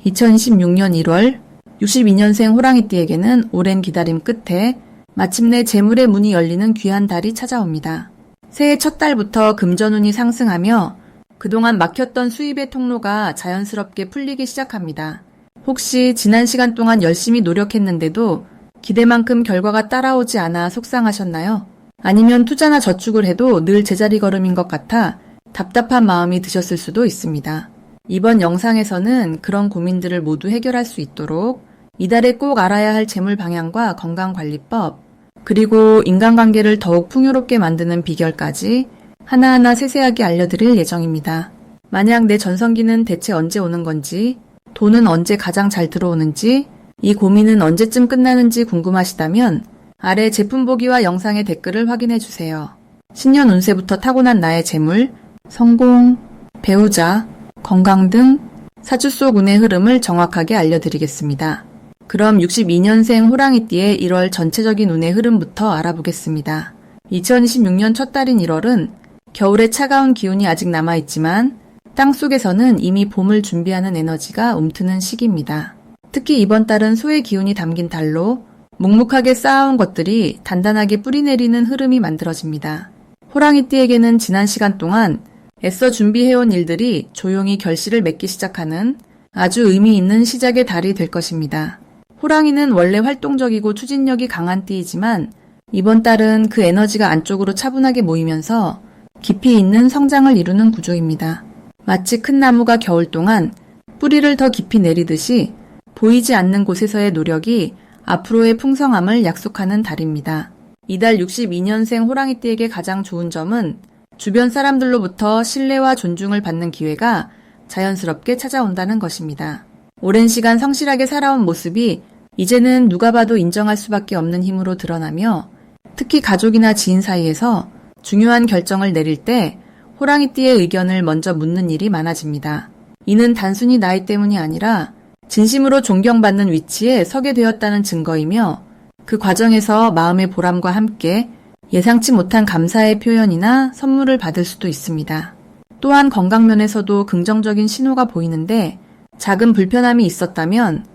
2026년 1월 62년생 호랑이띠에게는 오랜 기다림 끝에 마침내 재물의 문이 열리는 귀한 달이 찾아옵니다. 새해 첫 달부터 금전운이 상승하며 그동안 막혔던 수입의 통로가 자연스럽게 풀리기 시작합니다. 혹시 지난 시간 동안 열심히 노력했는데도 기대만큼 결과가 따라오지 않아 속상하셨나요? 아니면 투자나 저축을 해도 늘 제자리 걸음인 것 같아 답답한 마음이 드셨을 수도 있습니다. 이번 영상에서는 그런 고민들을 모두 해결할 수 있도록 이달에 꼭 알아야 할 재물 방향과 건강관리법, 그리고 인간관계를 더욱 풍요롭게 만드는 비결까지 하나하나 세세하게 알려드릴 예정입니다. 만약 내 전성기는 대체 언제 오는 건지, 돈은 언제 가장 잘 들어오는지, 이 고민은 언제쯤 끝나는지 궁금하시다면 아래 제품 보기와 영상의 댓글을 확인해주세요. 신년 운세부터 타고난 나의 재물, 성공, 배우자, 건강 등 사주 속 운의 흐름을 정확하게 알려드리겠습니다. 그럼 62년생 호랑이띠의 1월 전체적인 운의 흐름부터 알아보겠습니다. 2026년 첫 달인 1월은 겨울의 차가운 기운이 아직 남아있지만 땅속에서는 이미 봄을 준비하는 에너지가 움트는 시기입니다. 특히 이번 달은 소의 기운이 담긴 달로 묵묵하게 쌓아온 것들이 단단하게 뿌리내리는 흐름이 만들어집니다. 호랑이띠에게는 지난 시간 동안 애써 준비해온 일들이 조용히 결실을 맺기 시작하는 아주 의미 있는 시작의 달이 될 것입니다. 호랑이는 원래 활동적이고 추진력이 강한 띠이지만 이번 달은 그 에너지가 안쪽으로 차분하게 모이면서 깊이 있는 성장을 이루는 구조입니다. 마치 큰 나무가 겨울 동안 뿌리를 더 깊이 내리듯이 보이지 않는 곳에서의 노력이 앞으로의 풍성함을 약속하는 달입니다. 이달 62년생 호랑이띠에게 가장 좋은 점은 주변 사람들로부터 신뢰와 존중을 받는 기회가 자연스럽게 찾아온다는 것입니다. 오랜 시간 성실하게 살아온 모습이 이제는 누가 봐도 인정할 수밖에 없는 힘으로 드러나며 특히 가족이나 지인 사이에서 중요한 결정을 내릴 때 호랑이띠의 의견을 먼저 묻는 일이 많아집니다. 이는 단순히 나이 때문이 아니라 진심으로 존경받는 위치에 서게 되었다는 증거이며 그 과정에서 마음의 보람과 함께 예상치 못한 감사의 표현이나 선물을 받을 수도 있습니다. 또한 건강면에서도 긍정적인 신호가 보이는데 작은 불편함이 있었다면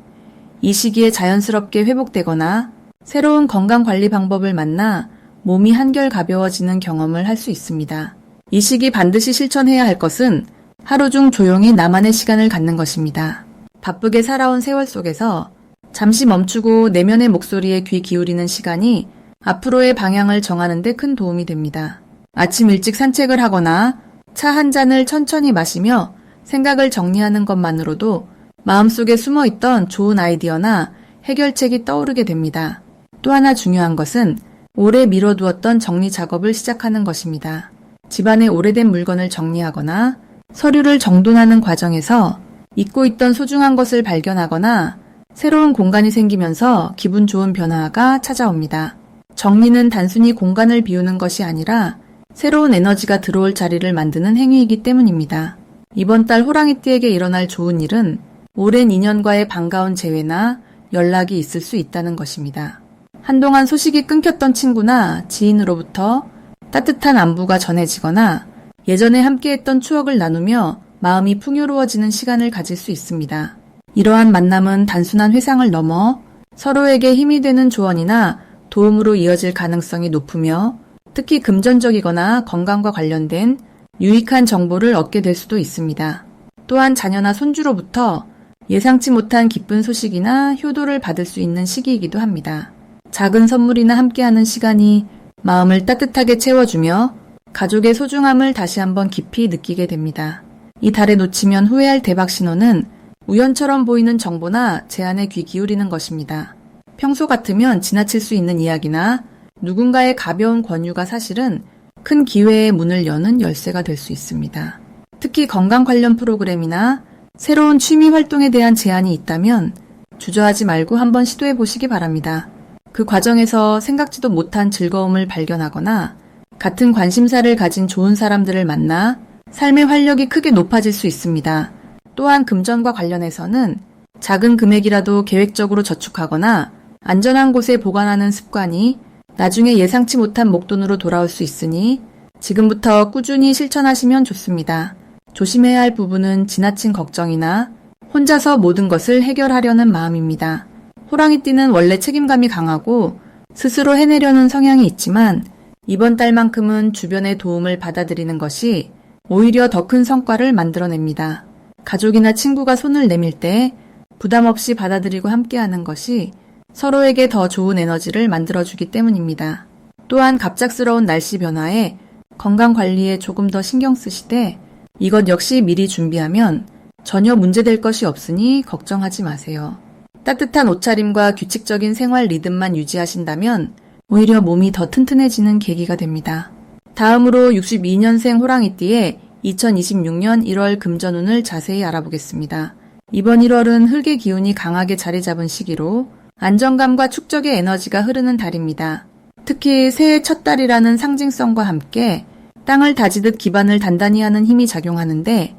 이 시기에 자연스럽게 회복되거나 새로운 건강관리 방법을 만나 몸이 한결 가벼워지는 경험을 할 수 있습니다. 이 시기 반드시 실천해야 할 것은 하루 중 조용히 나만의 시간을 갖는 것입니다. 바쁘게 살아온 세월 속에서 잠시 멈추고 내면의 목소리에 귀 기울이는 시간이 앞으로의 방향을 정하는 데 큰 도움이 됩니다. 아침 일찍 산책을 하거나 차 한 잔을 천천히 마시며 생각을 정리하는 것만으로도 마음속에 숨어있던 좋은 아이디어나 해결책이 떠오르게 됩니다. 또 하나 중요한 것은 오래 미뤄두었던 정리 작업을 시작하는 것입니다. 집안의 오래된 물건을 정리하거나 서류를 정돈하는 과정에서 잊고 있던 소중한 것을 발견하거나 새로운 공간이 생기면서 기분 좋은 변화가 찾아옵니다. 정리는 단순히 공간을 비우는 것이 아니라 새로운 에너지가 들어올 자리를 만드는 행위이기 때문입니다. 이번 달 호랑이띠에게 일어날 좋은 일은 오랜 인연과의 반가운 재회나 연락이 있을 수 있다는 것입니다. 한동안 소식이 끊겼던 친구나 지인으로부터 따뜻한 안부가 전해지거나 예전에 함께했던 추억을 나누며 마음이 풍요로워지는 시간을 가질 수 있습니다. 이러한 만남은 단순한 회상을 넘어 서로에게 힘이 되는 조언이나 도움으로 이어질 가능성이 높으며 특히 금전적이거나 건강과 관련된 유익한 정보를 얻게 될 수도 있습니다. 또한 자녀나 손주로부터 예상치 못한 기쁜 소식이나 효도를 받을 수 있는 시기이기도 합니다. 작은 선물이나 함께하는 시간이 마음을 따뜻하게 채워주며 가족의 소중함을 다시 한번 깊이 느끼게 됩니다. 이 달에 놓치면 후회할 대박 신호는 우연처럼 보이는 정보나 제안에 귀 기울이는 것입니다. 평소 같으면 지나칠 수 있는 이야기나 누군가의 가벼운 권유가 사실은 큰 기회의 문을 여는 열쇠가 될 수 있습니다. 특히 건강 관련 프로그램이나 새로운 취미 활동에 대한 제안이 있다면 주저하지 말고 한번 시도해 보시기 바랍니다. 그 과정에서 생각지도 못한 즐거움을 발견하거나 같은 관심사를 가진 좋은 사람들을 만나 삶의 활력이 크게 높아질 수 있습니다. 또한 금전과 관련해서는 작은 금액이라도 계획적으로 저축하거나 안전한 곳에 보관하는 습관이 나중에 예상치 못한 목돈으로 돌아올 수 있으니 지금부터 꾸준히 실천하시면 좋습니다. 조심해야 할 부분은 지나친 걱정이나 혼자서 모든 것을 해결하려는 마음입니다. 호랑이띠는 원래 책임감이 강하고 스스로 해내려는 성향이 있지만 이번 달만큼은 주변의 도움을 받아들이는 것이 오히려 더 큰 성과를 만들어냅니다. 가족이나 친구가 손을 내밀 때 부담 없이 받아들이고 함께하는 것이 서로에게 더 좋은 에너지를 만들어주기 때문입니다. 또한 갑작스러운 날씨 변화에 건강 관리에 조금 더 신경 쓰시되 이것 역시 미리 준비하면 전혀 문제될 것이 없으니 걱정하지 마세요. 따뜻한 옷차림과 규칙적인 생활 리듬만 유지하신다면 오히려 몸이 더 튼튼해지는 계기가 됩니다. 다음으로 62년생 호랑이띠의 2026년 1월 금전운을 자세히 알아보겠습니다. 이번 1월은 흙의 기운이 강하게 자리 잡은 시기로 안정감과 축적의 에너지가 흐르는 달입니다. 특히 새해 첫 달이라는 상징성과 함께 땅을 다지듯 기반을 단단히 하는 힘이 작용하는데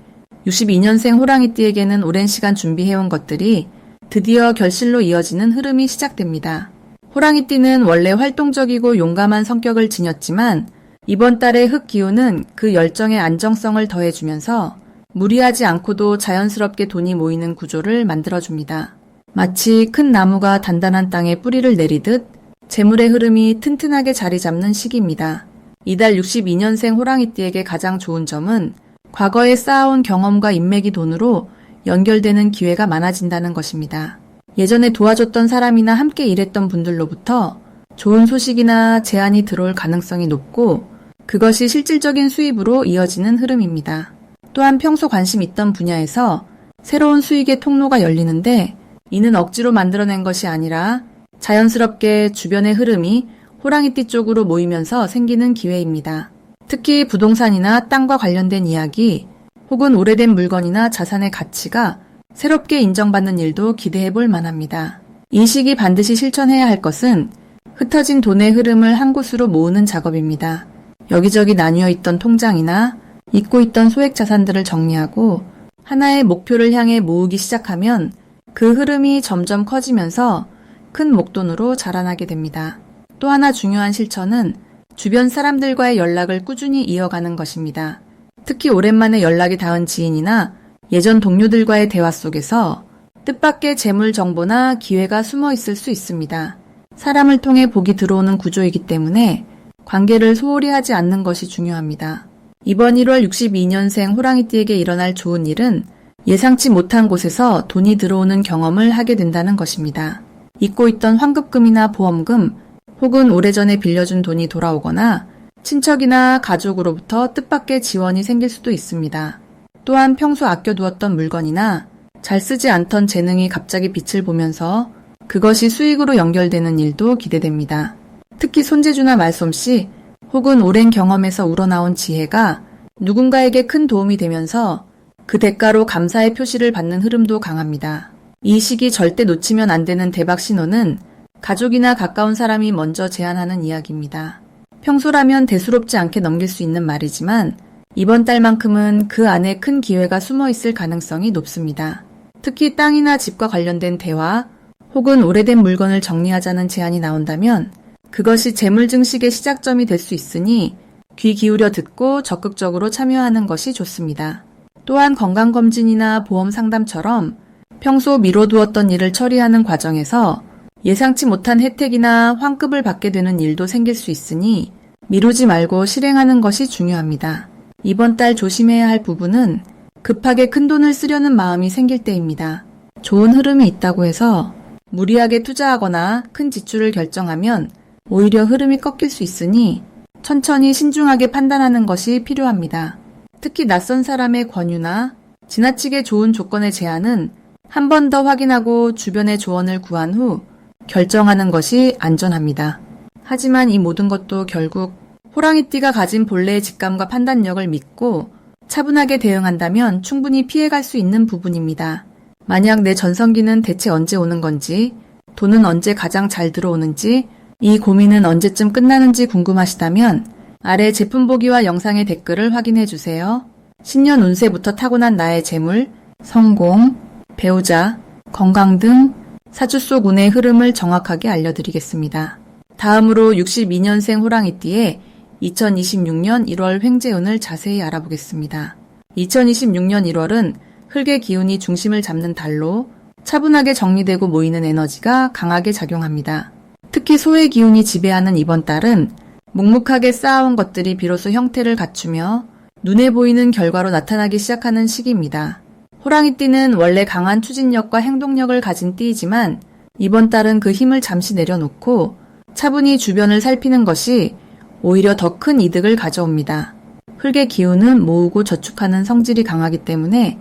62년생 호랑이띠에게는 오랜 시간 준비해온 것들이 드디어 결실로 이어지는 흐름이 시작됩니다. 호랑이띠는 원래 활동적이고 용감한 성격을 지녔지만 이번 달의 흙 기운은 그 열정에 안정성을 더해주면서 무리하지 않고도 자연스럽게 돈이 모이는 구조를 만들어줍니다. 마치 큰 나무가 단단한 땅에 뿌리를 내리듯 재물의 흐름이 튼튼하게 자리 잡는 시기입니다. 이달 62년생 호랑이띠에게 가장 좋은 점은 과거에 쌓아온 경험과 인맥이 돈으로 연결되는 기회가 많아진다는 것입니다. 예전에 도와줬던 사람이나 함께 일했던 분들로부터 좋은 소식이나 제안이 들어올 가능성이 높고 그것이 실질적인 수입으로 이어지는 흐름입니다. 또한 평소 관심 있던 분야에서 새로운 수익의 통로가 열리는데 이는 억지로 만들어낸 것이 아니라 자연스럽게 주변의 흐름이 호랑이띠 쪽으로 모이면서 생기는 기회입니다. 특히 부동산이나 땅과 관련된 이야기 혹은 오래된 물건이나 자산의 가치가 새롭게 인정받는 일도 기대해 볼 만합니다. 이 시기 반드시 실천해야 할 것은 흩어진 돈의 흐름을 한 곳으로 모으는 작업입니다. 여기저기 나뉘어 있던 통장이나 잊고 있던 소액 자산들을 정리하고 하나의 목표를 향해 모으기 시작하면 그 흐름이 점점 커지면서 큰 목돈으로 자라나게 됩니다. 또 하나 중요한 실천은 주변 사람들과의 연락을 꾸준히 이어가는 것입니다. 특히 오랜만에 연락이 닿은 지인이나 예전 동료들과의 대화 속에서 뜻밖의 재물 정보나 기회가 숨어 있을 수 있습니다. 사람을 통해 복이 들어오는 구조이기 때문에 관계를 소홀히 하지 않는 것이 중요합니다. 이번 1월 62년생 호랑이띠에게 일어날 좋은 일은 예상치 못한 곳에서 돈이 들어오는 경험을 하게 된다는 것입니다. 잊고 있던 환급금이나 보험금 혹은 오래전에 빌려준 돈이 돌아오거나 친척이나 가족으로부터 뜻밖의 지원이 생길 수도 있습니다. 또한 평소 아껴두었던 물건이나 잘 쓰지 않던 재능이 갑자기 빛을 보면서 그것이 수익으로 연결되는 일도 기대됩니다. 특히 손재주나 말솜씨 혹은 오랜 경험에서 우러나온 지혜가 누군가에게 큰 도움이 되면서 그 대가로 감사의 표시를 받는 흐름도 강합니다. 이 시기 절대 놓치면 안 되는 대박 신호는 가족이나 가까운 사람이 먼저 제안하는 이야기입니다. 평소라면 대수롭지 않게 넘길 수 있는 말이지만 이번 달만큼은 그 안에 큰 기회가 숨어 있을 가능성이 높습니다. 특히 땅이나 집과 관련된 대화 혹은 오래된 물건을 정리하자는 제안이 나온다면 그것이 재물 증식의 시작점이 될 수 있으니 귀 기울여 듣고 적극적으로 참여하는 것이 좋습니다. 또한 건강검진이나 보험 상담처럼 평소 미뤄두었던 일을 처리하는 과정에서 예상치 못한 혜택이나 환급을 받게 되는 일도 생길 수 있으니 미루지 말고 실행하는 것이 중요합니다. 이번 달 조심해야 할 부분은 급하게 큰돈을 쓰려는 마음이 생길 때입니다. 좋은 흐름이 있다고 해서 무리하게 투자하거나 큰 지출을 결정하면 오히려 흐름이 꺾일 수 있으니 천천히 신중하게 판단하는 것이 필요합니다. 특히 낯선 사람의 권유나 지나치게 좋은 조건의 제안은 한 번 더 확인하고 주변의 조언을 구한 후 결정하는 것이 안전합니다. 하지만 이 모든 것도 결국 호랑이띠가 가진 본래의 직감과 판단력을 믿고 차분하게 대응한다면 충분히 피해갈 수 있는 부분입니다. 만약 내 전성기는 대체 언제 오는 건지, 돈은 언제 가장 잘 들어오는지, 이 고민은 언제쯤 끝나는지 궁금하시다면 아래 제품 보기와 영상의 댓글을 확인해 주세요. 신년 운세부터 타고난 나의 재물, 성공, 배우자, 건강 등 사주 속 운의 흐름을 정확하게 알려드리겠습니다. 다음으로 62년생 호랑이띠의 2026년 1월 횡재운을 자세히 알아보겠습니다. 2026년 1월은 흙의 기운이 중심을 잡는 달로 차분하게 정리되고 모이는 에너지가 강하게 작용합니다. 특히 소의 기운이 지배하는 이번 달은 묵묵하게 쌓아온 것들이 비로소 형태를 갖추며 눈에 보이는 결과로 나타나기 시작하는 시기입니다. 호랑이띠는 원래 강한 추진력과 행동력을 가진 띠이지만 이번 달은 그 힘을 잠시 내려놓고 차분히 주변을 살피는 것이 오히려 더 큰 이득을 가져옵니다. 흙의 기운은 모으고 저축하는 성질이 강하기 때문에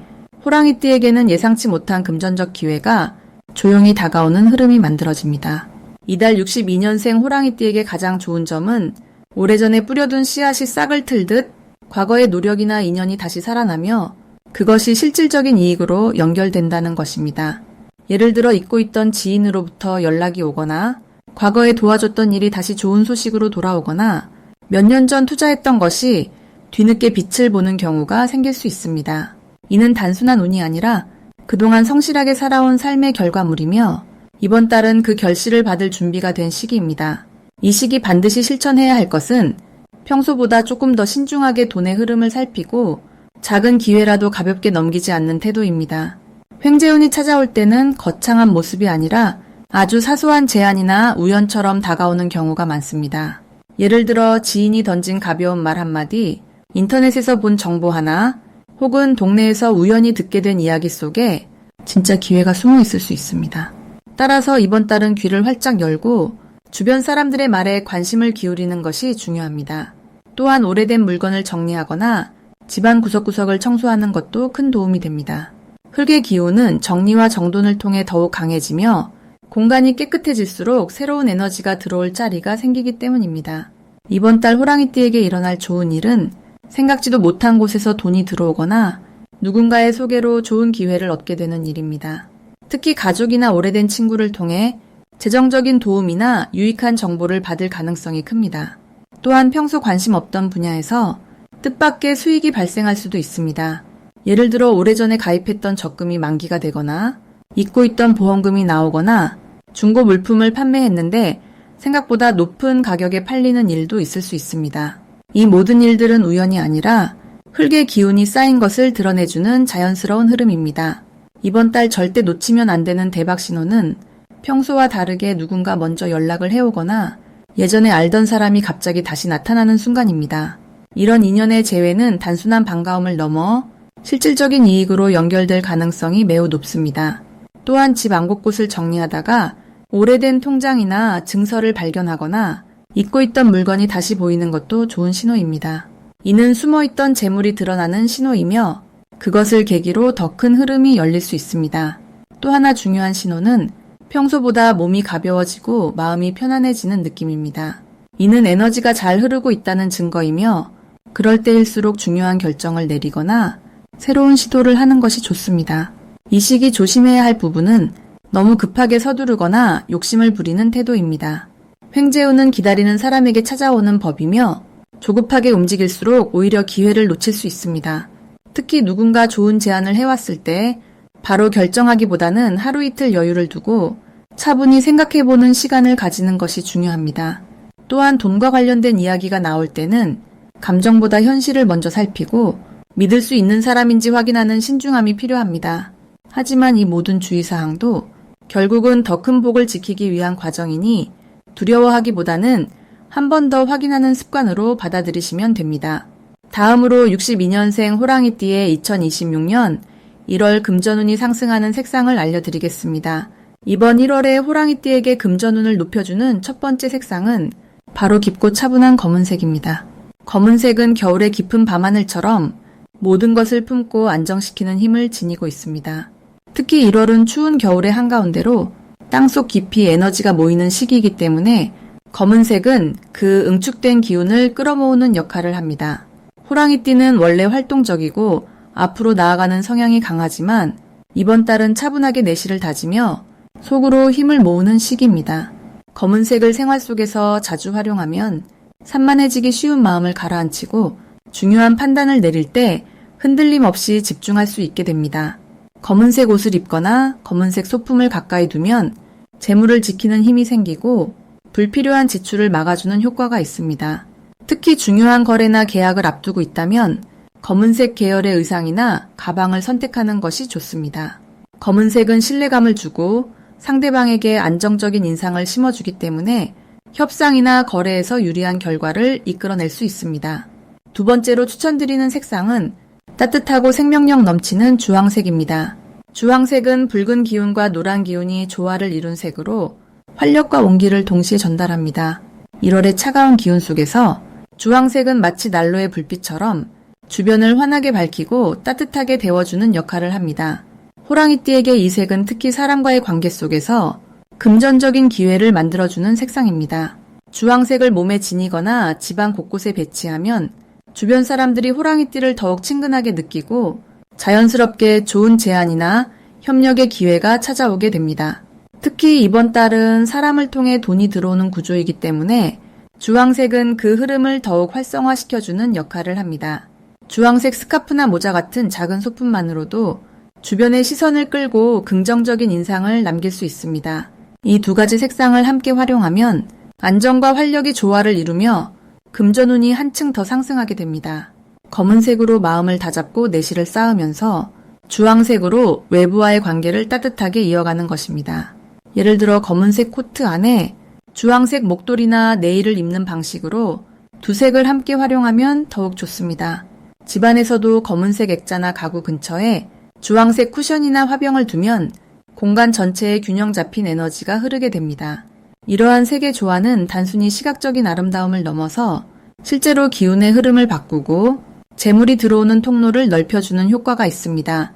호랑이띠에게는 예상치 못한 금전적 기회가 조용히 다가오는 흐름이 만들어집니다. 이달 62년생 호랑이띠에게 가장 좋은 점은 오래전에 뿌려둔 씨앗이 싹을 틀듯 과거의 노력이나 인연이 다시 살아나며 그것이 실질적인 이익으로 연결된다는 것입니다. 예를 들어 잊고 있던 지인으로부터 연락이 오거나 과거에 도와줬던 일이 다시 좋은 소식으로 돌아오거나 몇 년 전 투자했던 것이 뒤늦게 빛을 보는 경우가 생길 수 있습니다. 이는 단순한 운이 아니라 그동안 성실하게 살아온 삶의 결과물이며 이번 달은 그 결실을 받을 준비가 된 시기입니다. 이 시기 반드시 실천해야 할 것은 평소보다 조금 더 신중하게 돈의 흐름을 살피고 작은 기회라도 가볍게 넘기지 않는 태도입니다. 횡재운이 찾아올 때는 거창한 모습이 아니라 아주 사소한 제안이나 우연처럼 다가오는 경우가 많습니다. 예를 들어 지인이 던진 가벼운 말 한마디, 인터넷에서 본 정보 하나, 혹은 동네에서 우연히 듣게 된 이야기 속에 진짜 기회가 숨어 있을 수 있습니다. 따라서 이번 달은 귀를 활짝 열고 주변 사람들의 말에 관심을 기울이는 것이 중요합니다. 또한 오래된 물건을 정리하거나 집안 구석구석을 청소하는 것도 큰 도움이 됩니다. 흙의 기운은 정리와 정돈을 통해 더욱 강해지며 공간이 깨끗해질수록 새로운 에너지가 들어올 자리가 생기기 때문입니다. 이번 달 호랑이띠에게 일어날 좋은 일은 생각지도 못한 곳에서 돈이 들어오거나 누군가의 소개로 좋은 기회를 얻게 되는 일입니다. 특히 가족이나 오래된 친구를 통해 재정적인 도움이나 유익한 정보를 받을 가능성이 큽니다. 또한 평소 관심 없던 분야에서 뜻밖의 수익이 발생할 수도 있습니다. 예를 들어 오래전에 가입했던 적금이 만기가 되거나 잊고 있던 보험금이 나오거나 중고 물품을 판매했는데 생각보다 높은 가격에 팔리는 일도 있을 수 있습니다. 이 모든 일들은 우연이 아니라 흙의 기운이 쌓인 것을 드러내주는 자연스러운 흐름입니다. 이번 달 절대 놓치면 안 되는 대박 신호는 평소와 다르게 누군가 먼저 연락을 해오거나 예전에 알던 사람이 갑자기 다시 나타나는 순간입니다. 이런 인연의 재회는 단순한 반가움을 넘어 실질적인 이익으로 연결될 가능성이 매우 높습니다. 또한 집 안 곳곳을 정리하다가 오래된 통장이나 증서를 발견하거나 잊고 있던 물건이 다시 보이는 것도 좋은 신호입니다. 이는 숨어있던 재물이 드러나는 신호이며 그것을 계기로 더 큰 흐름이 열릴 수 있습니다. 또 하나 중요한 신호는 평소보다 몸이 가벼워지고 마음이 편안해지는 느낌입니다. 이는 에너지가 잘 흐르고 있다는 증거이며 그럴 때일수록 중요한 결정을 내리거나 새로운 시도를 하는 것이 좋습니다. 이 시기 조심해야 할 부분은 너무 급하게 서두르거나 욕심을 부리는 태도입니다. 횡재운은 기다리는 사람에게 찾아오는 법이며 조급하게 움직일수록 오히려 기회를 놓칠 수 있습니다. 특히 누군가 좋은 제안을 해왔을 때 바로 결정하기보다는 하루 이틀 여유를 두고 차분히 생각해보는 시간을 가지는 것이 중요합니다. 또한 돈과 관련된 이야기가 나올 때는 감정보다 현실을 먼저 살피고 믿을 수 있는 사람인지 확인하는 신중함이 필요합니다. 하지만 이 모든 주의사항도 결국은 더 큰 복을 지키기 위한 과정이니 두려워하기보다는 한 번 더 확인하는 습관으로 받아들이시면 됩니다. 다음으로 62년생 호랑이띠의 2026년 1월 금전운이 상승하는 색상을 알려드리겠습니다. 이번 1월에 호랑이띠에게 금전운을 높여주는 첫 번째 색상은 바로 깊고 차분한 검은색입니다. 검은색은 겨울의 깊은 밤하늘처럼 모든 것을 품고 안정시키는 힘을 지니고 있습니다. 특히 1월은 추운 겨울의 한가운데로 땅속 깊이 에너지가 모이는 시기이기 때문에 검은색은 그 응축된 기운을 끌어모으는 역할을 합니다. 호랑이띠는 원래 활동적이고 앞으로 나아가는 성향이 강하지만 이번 달은 차분하게 내실을 다지며 속으로 힘을 모으는 시기입니다. 검은색을 생활 속에서 자주 활용하면 산만해지기 쉬운 마음을 가라앉히고 중요한 판단을 내릴 때 흔들림 없이 집중할 수 있게 됩니다. 검은색 옷을 입거나 검은색 소품을 가까이 두면 재물을 지키는 힘이 생기고 불필요한 지출을 막아주는 효과가 있습니다. 특히 중요한 거래나 계약을 앞두고 있다면 검은색 계열의 의상이나 가방을 선택하는 것이 좋습니다. 검은색은 신뢰감을 주고 상대방에게 안정적인 인상을 심어주기 때문에 협상이나 거래에서 유리한 결과를 이끌어낼 수 있습니다. 두 번째로 추천드리는 색상은 따뜻하고 생명력 넘치는 주황색입니다. 주황색은 붉은 기운과 노란 기운이 조화를 이룬 색으로 활력과 온기를 동시에 전달합니다. 1월의 차가운 기운 속에서 주황색은 마치 난로의 불빛처럼 주변을 환하게 밝히고 따뜻하게 데워주는 역할을 합니다. 호랑이띠에게 이 색은 특히 사람과의 관계 속에서 금전적인 기회를 만들어주는 색상입니다. 주황색을 몸에 지니거나 집안 곳곳에 배치하면 주변 사람들이 호랑이띠를 더욱 친근하게 느끼고 자연스럽게 좋은 제안이나 협력의 기회가 찾아오게 됩니다. 특히 이번 달은 사람을 통해 돈이 들어오는 구조이기 때문에 주황색은 그 흐름을 더욱 활성화시켜주는 역할을 합니다. 주황색 스카프나 모자 같은 작은 소품만으로도 주변의 시선을 끌고 긍정적인 인상을 남길 수 있습니다. 이 두 가지 색상을 함께 활용하면 안정과 활력이 조화를 이루며 금전운이 한층 더 상승하게 됩니다. 검은색으로 마음을 다잡고 내실을 쌓으면서 주황색으로 외부와의 관계를 따뜻하게 이어가는 것입니다. 예를 들어 검은색 코트 안에 주황색 목도리나 네일을 입는 방식으로 두 색을 함께 활용하면 더욱 좋습니다. 집안에서도 검은색 액자나 가구 근처에 주황색 쿠션이나 화병을 두면 공간 전체에 균형 잡힌 에너지가 흐르게 됩니다. 이러한 색의 조화는 단순히 시각적인 아름다움을 넘어서 실제로 기운의 흐름을 바꾸고 재물이 들어오는 통로를 넓혀주는 효과가 있습니다.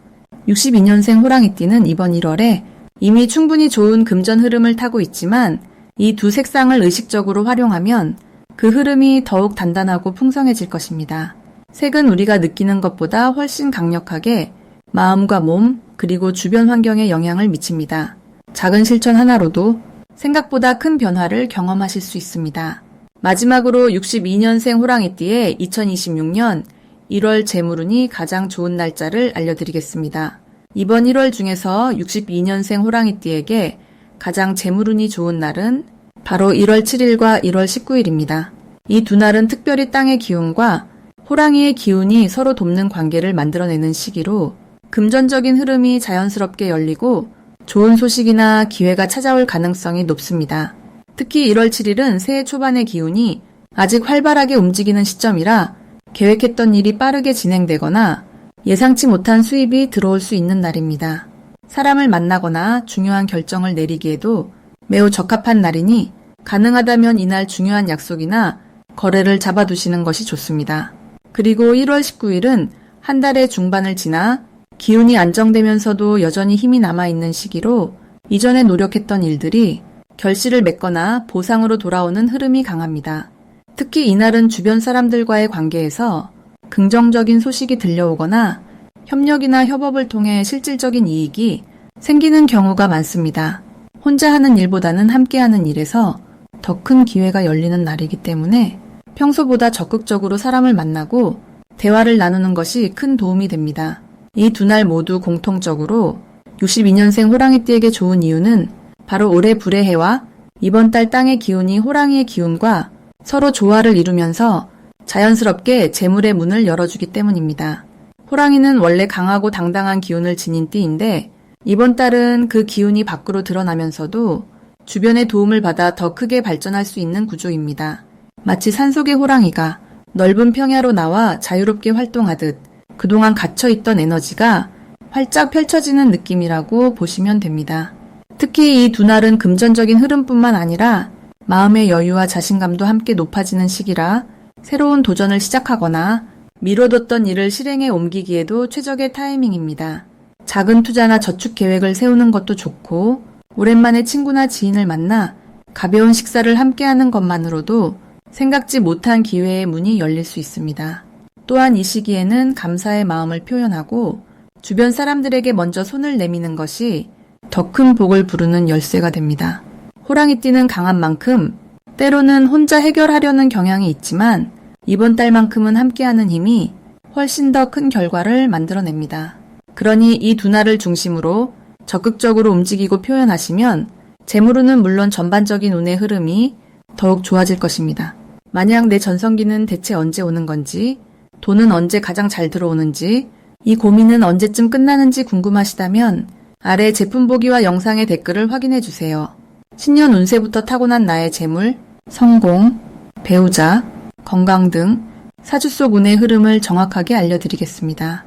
62년생 호랑이띠는 이번 1월에 이미 충분히 좋은 금전 흐름을 타고 있지만 이 두 색상을 의식적으로 활용하면 그 흐름이 더욱 단단하고 풍성해질 것입니다. 색은 우리가 느끼는 것보다 훨씬 강력하게 마음과 몸, 그리고 주변 환경에 영향을 미칩니다. 작은 실천 하나로도 생각보다 큰 변화를 경험하실 수 있습니다. 마지막으로 62년생 호랑이띠의 2026년 1월 재물운이 가장 좋은 날짜를 알려드리겠습니다. 이번 1월 중에서 62년생 호랑이띠에게 가장 재물운이 좋은 날은 바로 1월 7일과 1월 19일입니다. 이 두 날은 특별히 땅의 기운과 호랑이의 기운이 서로 돕는 관계를 만들어내는 시기로 금전적인 흐름이 자연스럽게 열리고 좋은 소식이나 기회가 찾아올 가능성이 높습니다. 특히 1월 7일은 새해 초반의 기운이 아직 활발하게 움직이는 시점이라 계획했던 일이 빠르게 진행되거나 예상치 못한 수입이 들어올 수 있는 날입니다. 사람을 만나거나 중요한 결정을 내리기에도 매우 적합한 날이니 가능하다면 이날 중요한 약속이나 거래를 잡아두시는 것이 좋습니다. 그리고 1월 19일은 한 달의 중반을 지나 기운이 안정되면서도 여전히 힘이 남아있는 시기로 이전에 노력했던 일들이 결실을 맺거나 보상으로 돌아오는 흐름이 강합니다. 특히 이날은 주변 사람들과의 관계에서 긍정적인 소식이 들려오거나 협력이나 협업을 통해 실질적인 이익이 생기는 경우가 많습니다. 혼자 하는 일보다는 함께하는 일에서 더 큰 기회가 열리는 날이기 때문에 평소보다 적극적으로 사람을 만나고 대화를 나누는 것이 큰 도움이 됩니다. 이 두 날 모두 공통적으로 62년생 호랑이띠에게 좋은 이유는 바로 올해 불의 해와 이번 달 땅의 기운이 호랑이의 기운과 서로 조화를 이루면서 자연스럽게 재물의 문을 열어주기 때문입니다. 호랑이는 원래 강하고 당당한 기운을 지닌 띠인데 이번 달은 그 기운이 밖으로 드러나면서도 주변의 도움을 받아 더 크게 발전할 수 있는 구조입니다. 마치 산속의 호랑이가 넓은 평야로 나와 자유롭게 활동하듯 그동안 갇혀있던 에너지가 활짝 펼쳐지는 느낌이라고 보시면 됩니다. 특히 이 두 날은 금전적인 흐름뿐만 아니라 마음의 여유와 자신감도 함께 높아지는 시기라 새로운 도전을 시작하거나 미뤄뒀던 일을 실행에 옮기기에도 최적의 타이밍입니다. 작은 투자나 저축 계획을 세우는 것도 좋고 오랜만에 친구나 지인을 만나 가벼운 식사를 함께하는 것만으로도 생각지 못한 기회의 문이 열릴 수 있습니다. 또한 이 시기에는 감사의 마음을 표현하고 주변 사람들에게 먼저 손을 내미는 것이 더 큰 복을 부르는 열쇠가 됩니다. 호랑이띠는 강한 만큼 때로는 혼자 해결하려는 경향이 있지만 이번 달만큼은 함께하는 힘이 훨씬 더 큰 결과를 만들어냅니다. 그러니 이 두 날을 중심으로 적극적으로 움직이고 표현하시면 재물운은 물론 전반적인 운의 흐름이 더욱 좋아질 것입니다. 만약 내 전성기는 대체 언제 오는 건지 돈은 언제 가장 잘 들어오는지, 이 고민은 언제쯤 끝나는지 궁금하시다면 아래 제품 보기와 영상의 댓글을 확인해 주세요. 신년 운세부터 타고난 나의 재물, 성공, 배우자, 건강 등 사주 속 운의 흐름을 정확하게 알려드리겠습니다.